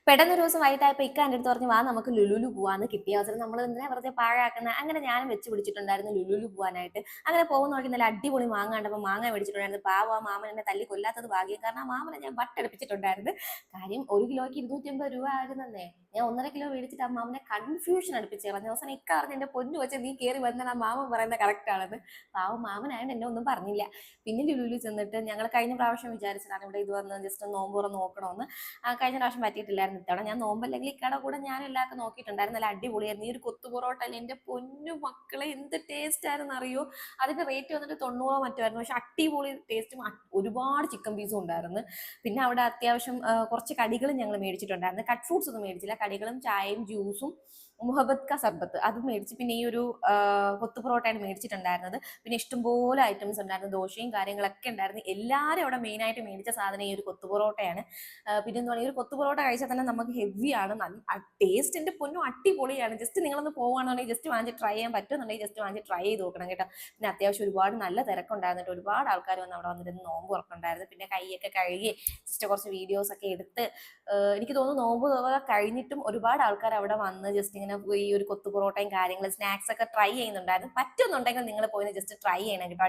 പെട്ടെന്നൊരു ദിവസം വൈകിട്ടായപ്പോൾ ഇക്ക എൻ്റെ അടുത്ത് പറഞ്ഞു വാ നമുക്ക് ലുലുലു പോവാന്ന്. കിട്ടിയ അവസരം നമ്മൾ എന്തിനാ വെറുതെ പാഴാക്കുന്നത്. അങ്ങനെ ഞാനും വെച്ച് പിടിച്ചിട്ടുണ്ടായിരുന്നു ലുലുലു പോവാനായിട്ട്. അങ്ങനെ പോകുന്ന വഴിക്ക് നല്ല അടിപൊളി മാങ്ങ കണ്ടപ്പോൾ മാങ്ങ മേടിച്ചിട്ടുണ്ടായിരുന്നു. പാവം ആ മാമൻ എന്നെ തല്ലി കൊല്ലാത്തത് ഭാഗ്യം. കാരണം ആ മാമനെ ഞാൻ വട്ടടിപ്പിച്ചിട്ടുണ്ടായിരുന്നു. കാര്യം 1 കിലോയ്ക്ക് 250 രൂപ ആയിരുന്നന്നേ. ഞാൻ 1.5 കിലോ മേടിച്ചിട്ട് ആ മാമനെ കൺഫ്യൂഷൻ അടുപ്പിച്ച് കളഞ്ഞ അവസാനം ഇക്ക പറഞ്ഞ് എൻ്റെ പൊന്നു വെച്ച് നീ കയറി വന്നാൽ ആ മാമൻ പറയുന്നത് കറക്റ്റ് ആണെന്ന്. പാവം മാമനായോണ്ട് എന്നെ ഒന്നും പറഞ്ഞില്ല. പിന്നെ ലുലുലു ചെന്നിട്ട് ഞങ്ങൾ കഴിഞ്ഞ പ്രാവശ്യം വിചാരിച്ചതാണ് ഇവിടെ ഇത് വന്ന് ജസ്റ്റ് നോമ്പ് തുറന്ന് നോക്കണമെന്ന്. കഴിഞ്ഞ പ്രാവശ്യം പറ്റിയിട്ടില്ലായിരുന്നു. ഇത്തവണ ഞാൻ നോമ്പല്ലെങ്കിൽ ഇക്കയുടെ കൂടെ ഞാൻ എല്ലാവർക്കും നോക്കിയിട്ടുണ്ടായിരുന്നു. നല്ല അടിപൊളിയായിരുന്നു. ഈ ഒരു കൊത്തു പൊറോട്ട അല്ലേ എൻ്റെ പൊന്നു മക്കളെ എന്ത് ടേസ്റ്റ് ആയിരുന്നു അറിയോ. അതിന്റെ റേറ്റ് വന്നിട്ട് 90 മറ്റോ ആയിരുന്നു. പക്ഷെ അടിപൊളി ടേസ്റ്റും ഒരുപാട് ചിക്കൻ പീസും ഉണ്ടായിരുന്നു. പിന്നെ അവിടെ അത്യാവശ്യം കുറച്ച് കടികളും ഞങ്ങൾ മേടിച്ചിട്ടുണ്ടായിരുന്നു. കട്ട് ഫ്രൂട്ട്സ് ഒന്നും മേടിച്ചില്ല. കടികളും ചായയും ജ്യൂസും മുഹബത്ത് ക സർബത്ത് അതും മേടിച്ച് പിന്നെ ഈ ഒരു കൊത്തു പൊറോട്ടയാണ് മേടിച്ചിട്ടുണ്ടായിരുന്നത്. പിന്നെ ഇഷ്ടംപോലെ ഐറ്റംസ് ഉണ്ടായിരുന്നു. ദോശയും കാര്യങ്ങളൊക്കെ ഉണ്ടായിരുന്നു. എല്ലാവരും അവിടെ മെയിനായിട്ട് മേടിച്ച സാധനം ഈ ഒരു കൊത്തു പൊറോട്ടയാണ്. പിന്നെ എന്ന് പറയുക ഒരു കൊത്തു പൊറോട്ട കഴിച്ചാൽ തന്നെ നമുക്ക് ഹെവിയാണ്. നല്ല ടേസ്റ്റിന്റെ പൊന്നും അടിപൊളിയാണ്. ജസ്റ്റ് നിങ്ങളൊന്ന് പോവുകയാണെന്നുണ്ടെങ്കിൽ ജസ്റ്റ് വാങ്ങിച്ച് ട്രൈ ചെയ്യാൻ പറ്റുന്നുണ്ടെങ്കിൽ ജസ്റ്റ് വാങ്ങിച്ച് ട്രൈ ചെയ്ത് നോക്കണം കേട്ടോ. പിന്നെ അത്യാവശ്യം ഒരുപാട് നല്ല തിരക്കുണ്ടായിരുന്നിട്ട് ഒരുപാട് ആൾക്കാർ വന്ന് അവിടെ വന്നിരുന്ന് നോമ്പ് തുറക്കുന്നുണ്ടായിരുന്നു. പിന്നെ കൈയൊക്കെ കഴുകി ജസ്റ്റ് കുറച്ച് വീഡിയോസ് ഒക്കെ എടുത്ത് എനിക്ക് തോന്നുന്നു നോമ്പ് തുറ കഴിഞ്ഞിട്ടും ഒരുപാട് ആൾക്കാർ അവിടെ വന്ന് ജസ്റ്റ് ഇങ്ങനെ ഈ ഒരു കൊത്തു പൊറോട്ടയും കാര്യങ്ങളും സ്നാക്സ് ഒക്കെ ട്രൈ ചെയ്യുന്നുണ്ടായിരുന്നു. പറ്റുന്നുണ്ടെങ്കിൽ നിങ്ങൾ പോയി ജസ്റ്റ് ട്രൈ ചെയ്യണം കേട്ടോ.